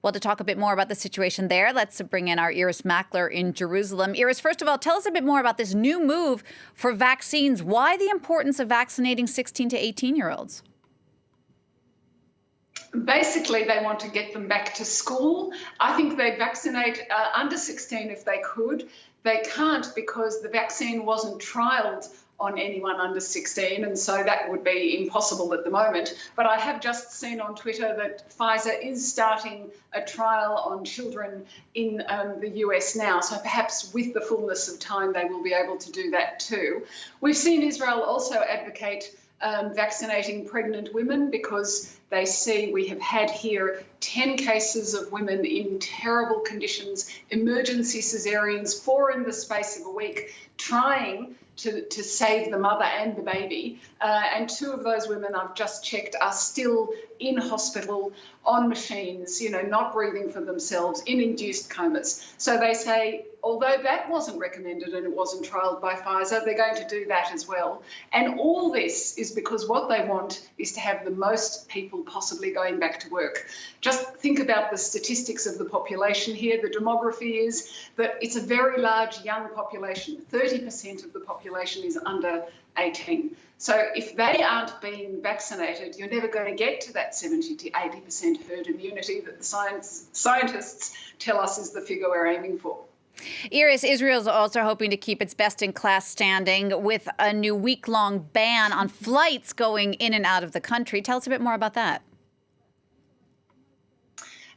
Well, to talk a bit more about the situation there, let's bring in our Iris Mackler in Jerusalem. Iris, first of all, tell us a bit more about this new move for vaccines. Why the importance of vaccinating 16 to 18-year-olds? Basically, they want to get them back to school. I think they'd vaccinate under 16 if they could. They can't because the vaccine wasn't trialled on anyone under 16, and so that would be impossible at the moment. But I have just seen on Twitter that Pfizer is starting a trial on children in the US now, so perhaps with the fullness of time they will be able to do that too. We've seen Israel also advocate vaccinating pregnant women because they see we have had here 10 cases of women in terrible conditions, emergency caesareans, 4 in the space of a week, trying to save the mother and the baby. And 2 of those women I've just checked are still in hospital on machines, not breathing for themselves, in induced comas. So they say, although that wasn't recommended and it wasn't trialled by Pfizer, they're going to do that as well. And all this is because what they want is to have the most people possibly going back to work. Just think about the statistics of the population here. The demography is that it's a very large young population. 30% of the population is under 18. So if they aren't being vaccinated, you're never going to get to that 70 to 80% herd immunity that the scientists tell us is the figure we're aiming for. Iris, Israel's also hoping to keep its best-in-class standing with a new week-long ban on flights going in and out of the country. Tell us a bit more about that.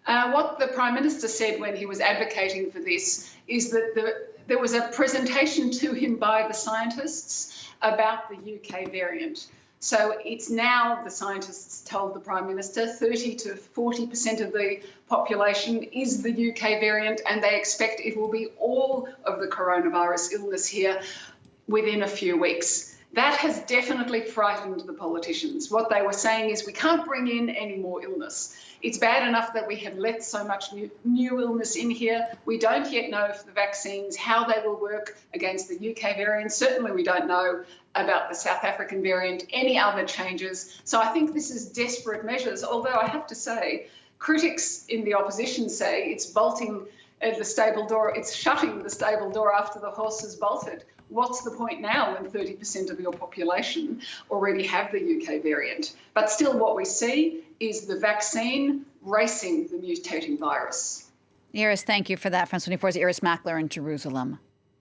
What the Prime Minister said when he was advocating for this is that there was a presentation to him by the scientists about the UK variant. So it's now, the scientists told the Prime Minister, 30 to 40% of the population is the UK variant, and they expect it will be all of the coronavirus illness here within a few weeks. That has definitely frightened the politicians. What they were saying is we can't bring in any more illness. It's bad enough that we have let so much new illness in here. We don't yet know if the vaccines, how they will work against the UK variant. Certainly we don't know about the South African variant, any other changes. So I think this is desperate measures, although I have to say, critics in the opposition say it's bolting the stable door, it's shutting the stable door after the horse has bolted. What's the point now when 30% of your population already have the UK variant? But still what we see is the vaccine racing the mutating virus. Iris, thank you for that. France 24's Iris Mackler in Jerusalem.